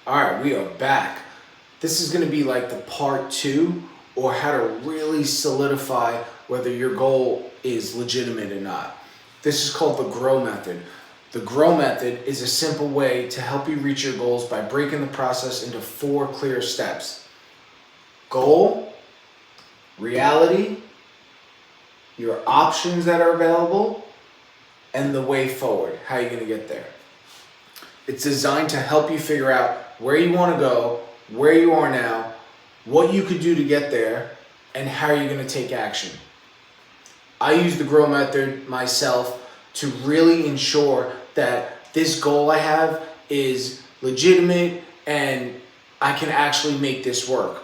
All right, we are back. This is going to be like the part two, or how to really solidify whether your goal is legitimate or not. This is called the GROW method. The GROW method is a simple way to help you reach your goals by breaking the process into 4 clear steps: goal, reality, your options that are available, and the way forward, how you're going to get there. It's designed to help you figure out where you want to go, where you are now, what you could do to get there, and how you're going to take action. I use the GROW method myself to really ensure that this goal I have is legitimate and I can actually make this work.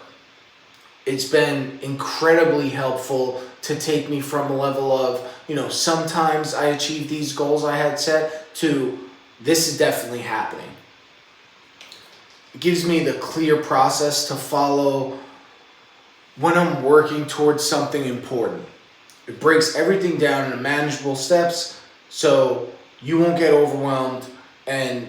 It's been incredibly helpful to take me from a level of, sometimes I achieve these goals I had set to this is definitely happening. It gives me the clear process to follow when I'm working towards something important. It breaks everything down into manageable steps so you won't get overwhelmed, and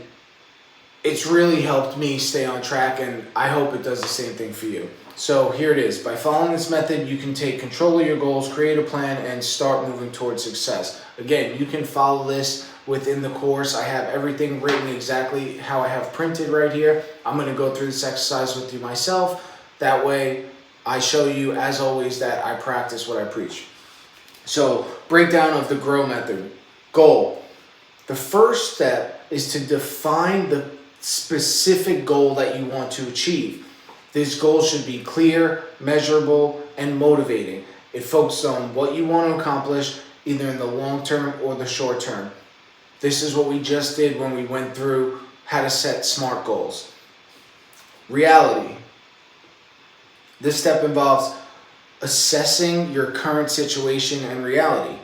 it's really helped me stay on track, and I hope it does the same thing for you. So here it is. By following this method, you can take control of your goals, create a plan, and start moving towards success. Again, you can follow this within the course. I have everything written exactly how I have printed right here. I'm going to go through this exercise with you myself. That way, I show you, as always, that I practice what I preach. So, breakdown of the GROW method. Goal. The first step is to define the specific goal that you want to achieve. This goal should be clear, measurable, and motivating. It focuses on what you want to accomplish, either in the long term or the short term. This is what we just did when we went through how to set SMART goals. Reality. This step involves assessing your current situation and reality.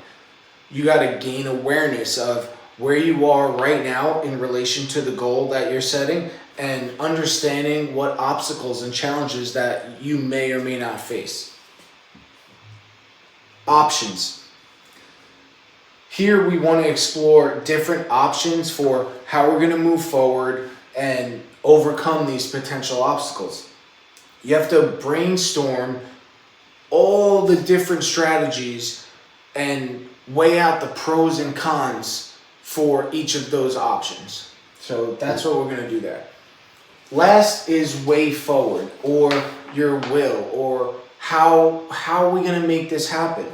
You got to gain awareness of where you are right now in relation to the goal that you're setting, and understanding what obstacles and challenges that you may or may not face. Options. Here we want to explore different options for how we're going to move forward and overcome these potential obstacles. You have to brainstorm all the different strategies and weigh out the pros and cons for each of those options. So that's what we're going to do there. Last is way forward, or your will, or how are we going to make this happen?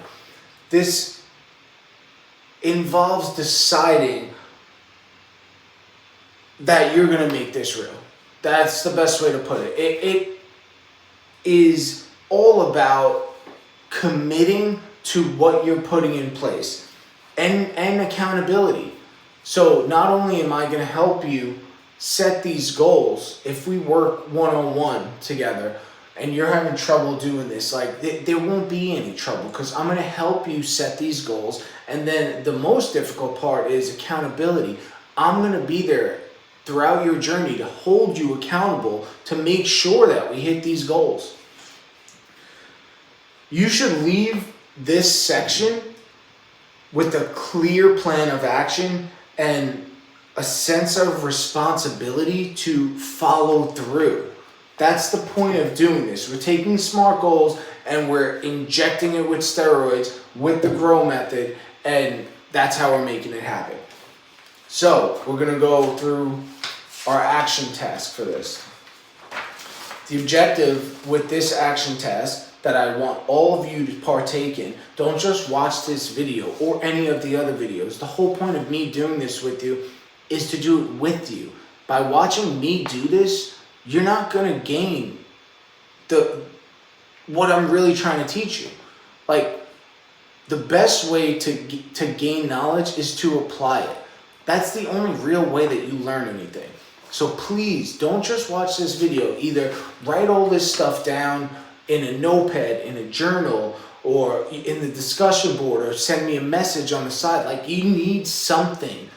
This involves deciding that you're going to make this real. That's the best way to put it. It is all about committing to what you're putting in place, and accountability. So not only am I going to help you set these goals, if we work one-on-one together and you're having trouble doing this, there won't be any trouble, because I'm going to help you set these goals. And then the most difficult part is accountability. I'm going to be there throughout your journey to hold you accountable to make sure that we hit these goals. You should leave this section with a clear plan of action and a sense of responsibility to follow through. That's the point of doing this. We're taking SMART goals and we're injecting it with steroids with the GROW method, and that's how we're making it happen. So we're going to go through our action task for this. The objective with this action task that I want all of you to partake in, don't just watch this video or any of the other videos. The whole point of me doing this with you is to do it with you. By watching me do this, you're not going to gain what I'm really trying to teach you. The best way to gain knowledge is to apply it. That's the only real way that you learn anything. So please don't just watch this video. Either write all this stuff down in a notepad, in a journal, or in the discussion board, or send me a message on the side. You need something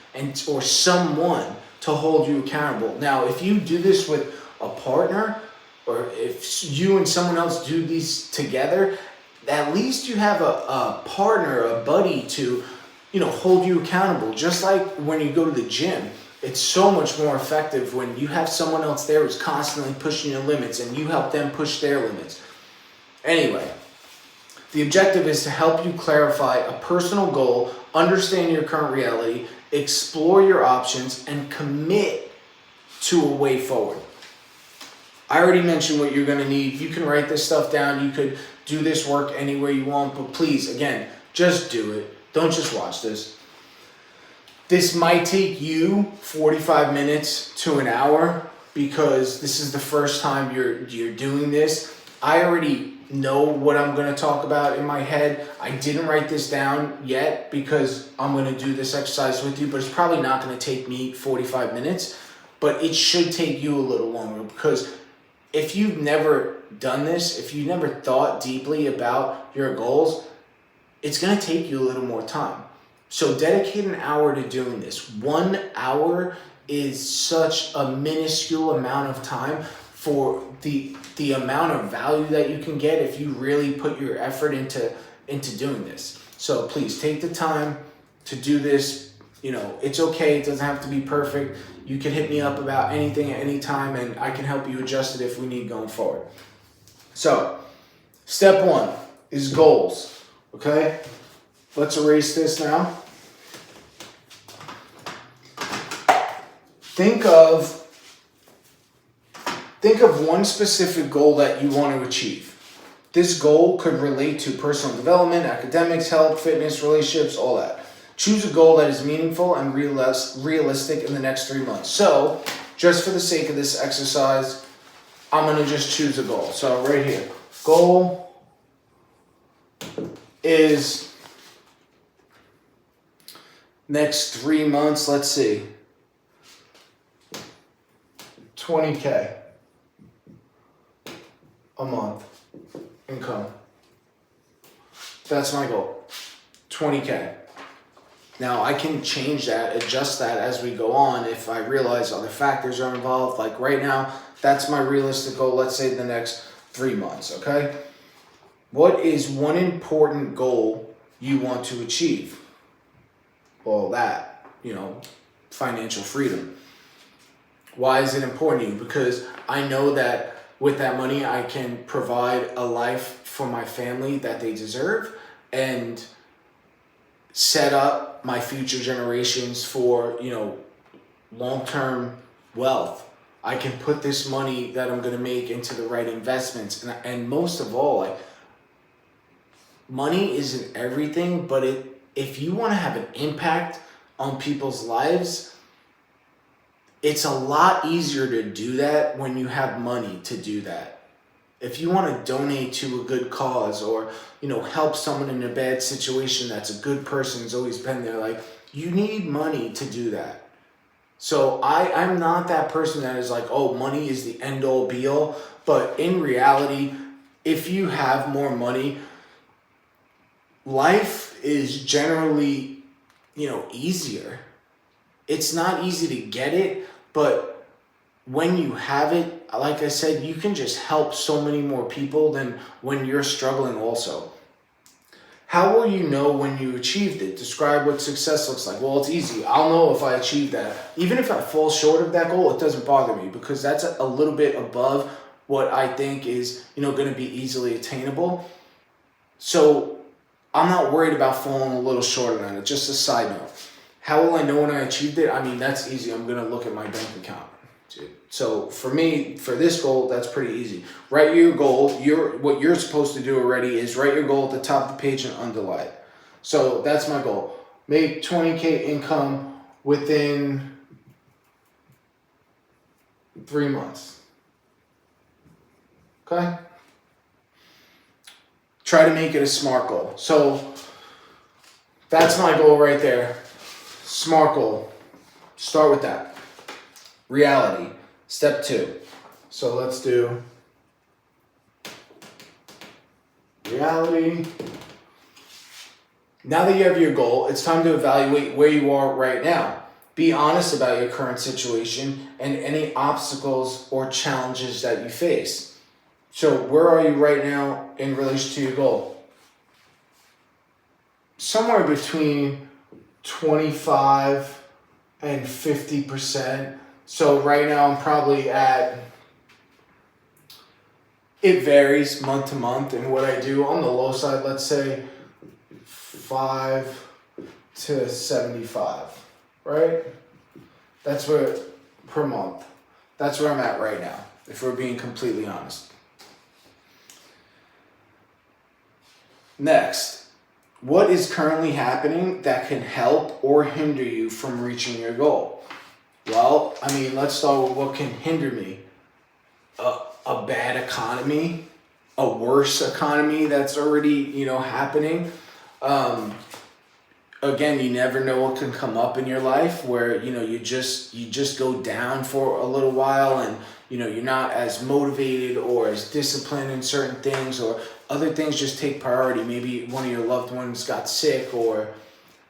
or someone to hold you accountable. Now, if you do this with a partner, or if you and someone else do these together, at least you have a partner, a buddy to hold you accountable. Just like when you go to the gym, It's so much more effective when you have someone else there who's constantly pushing your limits and you help them push their limits. Anyway, the objective is to help you clarify a personal goal, understand your current reality, explore your options, and commit to a way forward. I already mentioned what you're going to need. You can write this stuff down. You could do this work anywhere you want, but please, again, just do it. Don't just watch this. This might take you 45 minutes to an hour because this is the first time you're doing this. I already know what I'm going to talk about in my head. I didn't write this down yet because I'm going to do this exercise with you, but it's probably not going to take me 45 minutes, but it should take you a little longer because if you've never done this, if you never thought deeply about your goals, it's going to take you a little more time. So dedicate an hour to doing this. 1 hour is such a minuscule amount of time for the amount of value that you can get if you really put your effort into doing this. So please take the time to do this. You know, it's okay. It doesn't have to be perfect. You can hit me up about anything at any time and I can help you adjust it if we need going forward. So, step 1 is goals. Okay? Let's erase this now. Think of one specific goal that you want to achieve. This goal could relate to personal development, academics, health, fitness, relationships, all that. Choose a goal that is meaningful and realistic in the next 3 months. So, just for the sake of this exercise, I'm going to just choose a goal. So, right here. Goal is next 3 months, let's see. 20K a month income. That's my goal. 20K. Now I can change that, adjust that as we go on if I realize other factors are involved. Like right now, that's my realistic goal, let's say the next 3 months, okay? What is one important goal you want to achieve? Well, that, financial freedom. Why is it important to you? Because I know that with that money, I can provide a life for my family that they deserve and set up my future generations for, long-term wealth. I can put this money that I'm going to make into the right investments. And most of all, money isn't everything, but if you want to have an impact on people's lives, it's a lot easier to do that when you have money to do that. If you want to donate to a good cause or, help someone in a bad situation that's a good person who's always been there, you need money to do that. So I'm not that person that is like, oh, money is the end all be all. But in reality, if you have more money, life is generally, easier. It's not easy to get it, but when you have it, like I said, you can just help so many more people than when you're struggling also. How will you know when you achieved it? Describe what success looks like. Well, it's easy. I'll know if I achieved that. Even if I fall short of that goal, it doesn't bother me because that's a little bit above what I think is, going to be easily attainable. So I'm not worried about falling a little short on it. Just a side note. How will I know when I achieved it? That's easy. I'm going to look at my bank account. So for me, for this goal, that's pretty easy. Write your goal. What you're supposed to do already is write your goal at the top of the page and underline it. So that's my goal. Make 20K income within 3 months. Okay? Try to make it a SMART goal. So that's my goal right there. SMART goal. Start with that. Reality. Step 2. So let's do reality. Now that you have your goal, it's time to evaluate where you are right now. Be honest about your current situation and any obstacles or challenges that you face. So where are you right now in relation to your goal? Somewhere between 25 and 50%. So right now I'm probably at, it varies month to month, and what I do on the low side, let's say 5 to 75, right? That's where, per month. That's where I'm at right now, if we're being completely honest. Next, what is currently happening that can help or hinder you from reaching your goal? Well, I mean, let's start with what can hinder me. A bad economy, a worse economy that's already, happening. Again, you never know what can come up in your life where, you just go down for a little while, and, you're not as motivated or as disciplined in certain things, or other things just take priority. Maybe one of your loved ones got sick or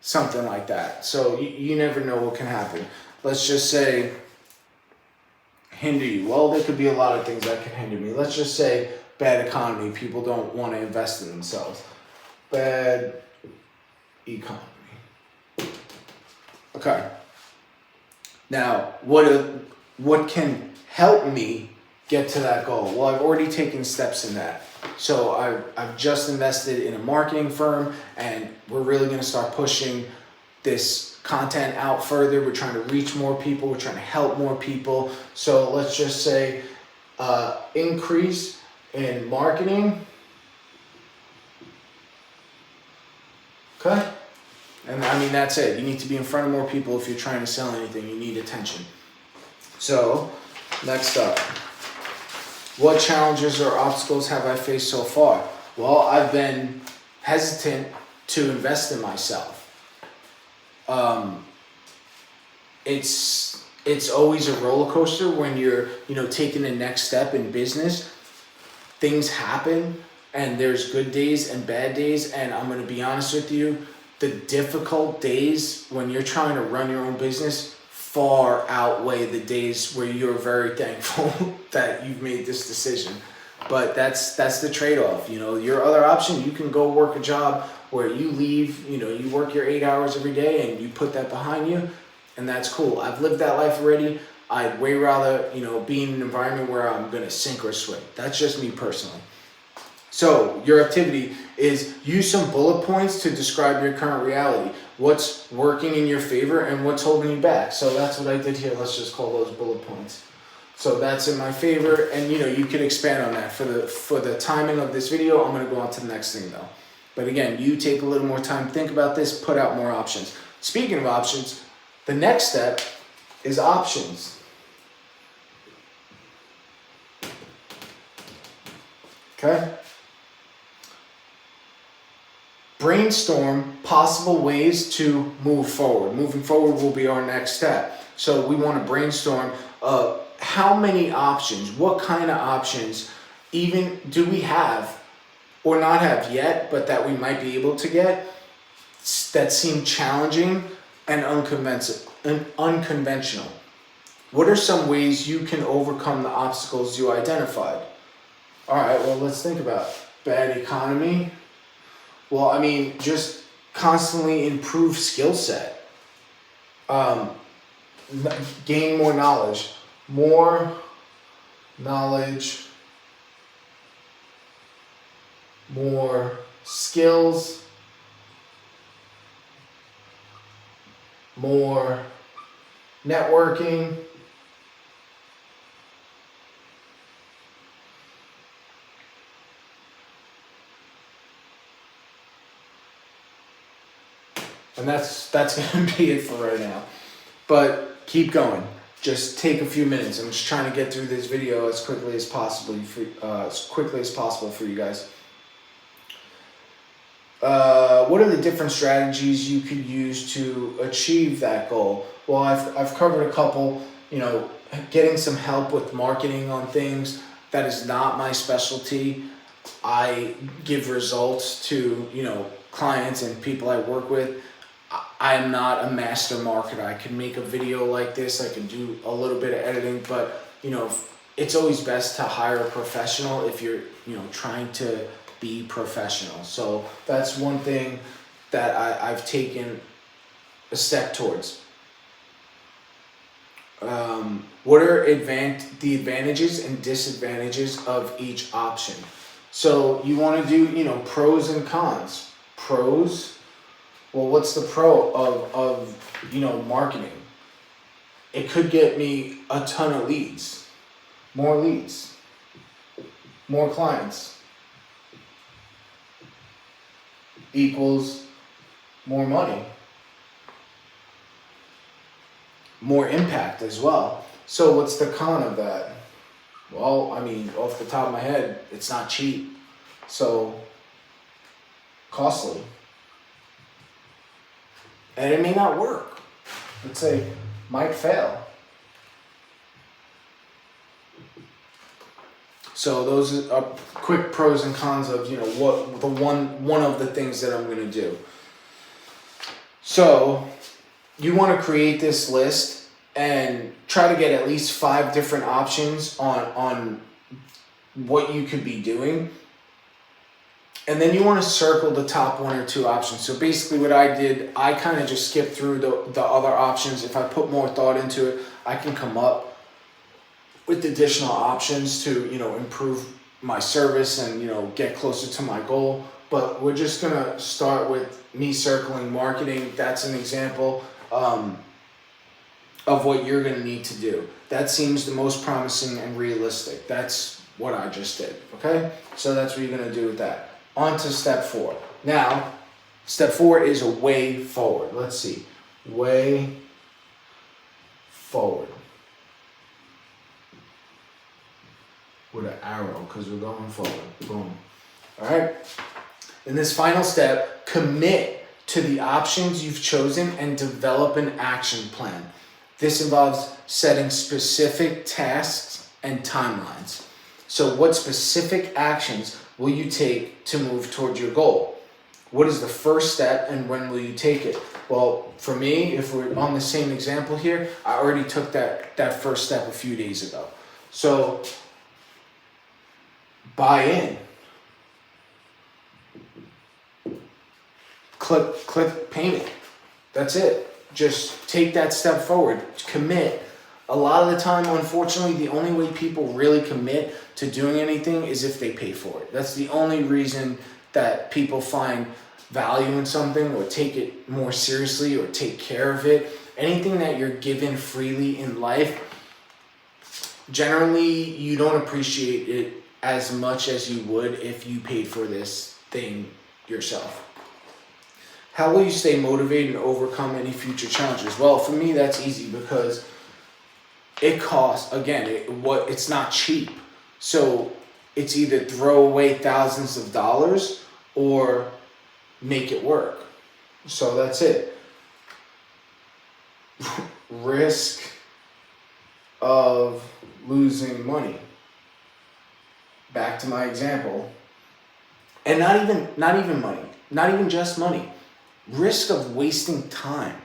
something like that. So you never know what can happen. Let's just say hinder you. Well, there could be a lot of things that can hinder me. Let's just say bad economy. People don't want to invest in themselves. Bad economy. Okay. Now, what can help me get to that goal? Well, I've already taken steps in that. So I've just invested in a marketing firm, and we're really going to start pushing this content out further. We're trying to reach more people. We're trying to help more people. So let's just say increase in marketing. Okay. And I mean, that's it. You need to be in front of more people if you're trying to sell anything. You need attention. So next up, what challenges or obstacles have I faced so far? Well, I've been hesitant to invest in myself. It's always a roller coaster when you're, taking the next step in business. Things happen, and there's good days and bad days. And I'm going to be honest with you, the difficult days when you're trying to run your own business far outweigh the days where you're very thankful that you've made this decision. But that's the trade-off. Your other option, you can go work a job where you leave, you work your 8 hours every day and you put that behind you, and that's cool. I've lived that life already. I'd way rather, be in an environment where I'm going to sink or swim. That's just me personally. So your activity is use some bullet points to describe your current reality. What's working in your favor and what's holding you back. So that's what I did here. Let's just call those bullet points. So that's in my favor, and you can expand on that. For the timing of this video, I'm going to go on to the next thing though. But again, you take a little more time, think about this, put out more options. Speaking of options, the next step is options. Okay? Brainstorm possible ways to move forward. Moving forward will be our next step. So we want to brainstorm how many options, what kind of options even do we have or not have yet, but that we might be able to get that seem challenging and unconventional. What are some ways you can overcome the obstacles you identified? All right, well, let's think about bad economy. Well, I mean, just constantly improve skill set. Gain more knowledge. More knowledge. More skills. More networking. And that's going to be it for right now. But keep going. Just take a few minutes. I'm just trying to get through this video as quickly as possible for you guys. What are the different strategies you could use to achieve that goal? Well, I've covered a couple. Getting some help with marketing on things. That is not my specialty. I give results to clients and people I work with. I am not a master marketer. I can make a video like this. I can do a little bit of editing, but it's always best to hire a professional if you're trying to be professional. So that's one thing that I've taken a step towards. What are the advantages and disadvantages of each option? So you want to do, pros and cons. Pros, well, what's the pro of marketing? It could get me a ton of leads, more clients equals more money, more impact as well. So what's the con of that? Well, I mean, off the top of my head, it's not cheap. So costly. And it may not work. Let's say might fail. So those are quick pros and cons of, what the one of the things that I'm going to do. So you want to create this list and try to get at least 5 different options on what you could be doing. And then you want to circle the top 1 or 2 options. So basically what I did, I kind of just skipped through the other options. If I put more thought into it, I can come up with additional options to, improve my service and, get closer to my goal. But we're just going to start with me circling marketing. That's an example of what you're going to need to do. That seems the most promising and realistic. That's what I just did. Okay. So that's what you're going to do with that. On to step 4. Now, step 4 is a way forward. Let's see. Way forward. With an arrow, because we're going forward. Boom. All right. In this final step, commit to the options you've chosen and develop an action plan. This involves setting specific tasks and timelines. So what specific actions will you take to move towards your goal? What is the first step and when will you take it? Well, for me, if we're on the same example here, I already took that first step a few days ago. So buy in. Click payment. That's it. Just take that step forward. Commit. A lot of the time, unfortunately, the only way people really commit to doing anything is if they pay for it. That's the only reason that people find value in something or take it more seriously or take care of it. Anything that you're given freely in life, generally you don't appreciate it as much as you would if you paid for this thing yourself. How will you stay motivated and overcome any future challenges? Well, for me, that's easy because it costs, again, it's not cheap. So it's either throw away thousands of dollars or make it work. So that's it. Risk of losing money. Back to my example. And not even money, not even just money. Risk of wasting time.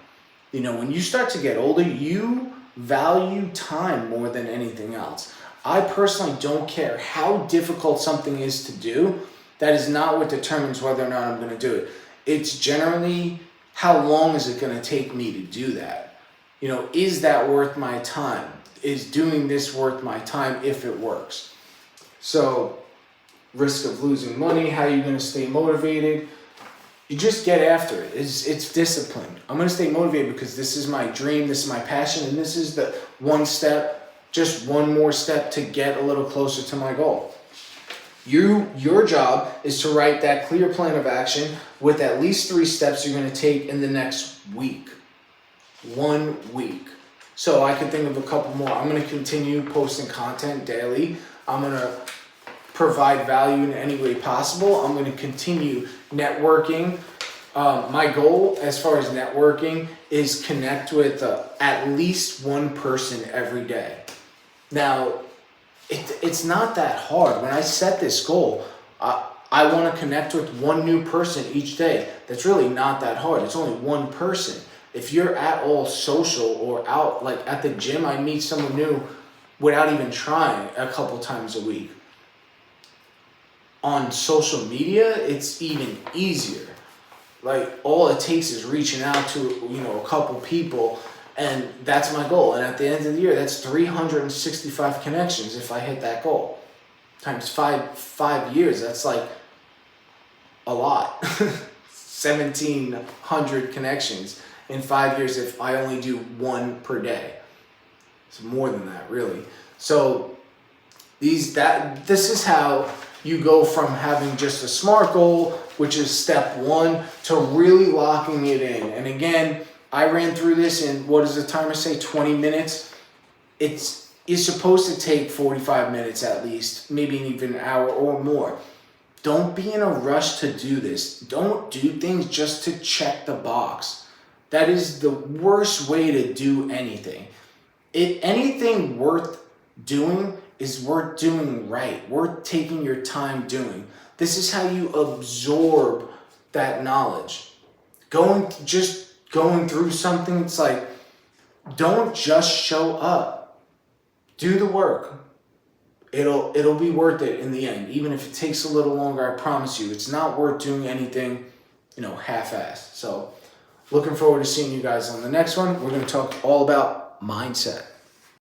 When you start to get older, you value time more than anything else. I personally don't care how difficult something is to do. That is not what determines whether or not I'm going to do it. It's generally how long is it going to take me to do that? Is that worth my time? Is doing this worth my time if it works? So, risk of losing money, how are you going to stay motivated? You just get after it. It's discipline. I'm going to stay motivated because this is my dream, this is my passion, and this is the one step, just one more step to get a little closer to my goal. Your job is to write that clear plan of action with at least 3 steps you're going to take in the next week. 1 week. So I can think of a couple more. I'm going to continue posting content daily. I'm going to provide value in any way possible. I'm going to continue networking. My goal as far as networking is connect with at least one person every day. Now, it's not that hard. When I set this goal, I want to connect with one new person each day. That's really not that hard. It's only one person. If you're at all social or out, like at the gym, I meet someone new without even trying a couple times a week. On social media, it's even easier. Like all it takes is reaching out to, a couple people And that's my goal. And at the end of the year, that's 365 connections if I hit that goal. Times five years, that's like a lot. 1,700 connections in 5 years if I only do one per day. It's more than that, really. So this is how you go from having just a SMART goal, which is step one, to really locking it in. And again, I ran through this in, what does the timer say, 20 minutes? It's supposed to take 45 minutes at least, maybe even an hour or more. Don't be in a rush to do this. Don't do things just to check the box. That is the worst way to do anything. Anything worth doing is worth doing right, worth taking your time doing. This is how you absorb that knowledge. Going through something, it's like, don't just show up. Do the work. It'll be worth it in the end. Even if it takes a little longer, I promise you, it's not worth doing anything, half-assed. So looking forward to seeing you guys on the next one. We're going to talk all about mindset.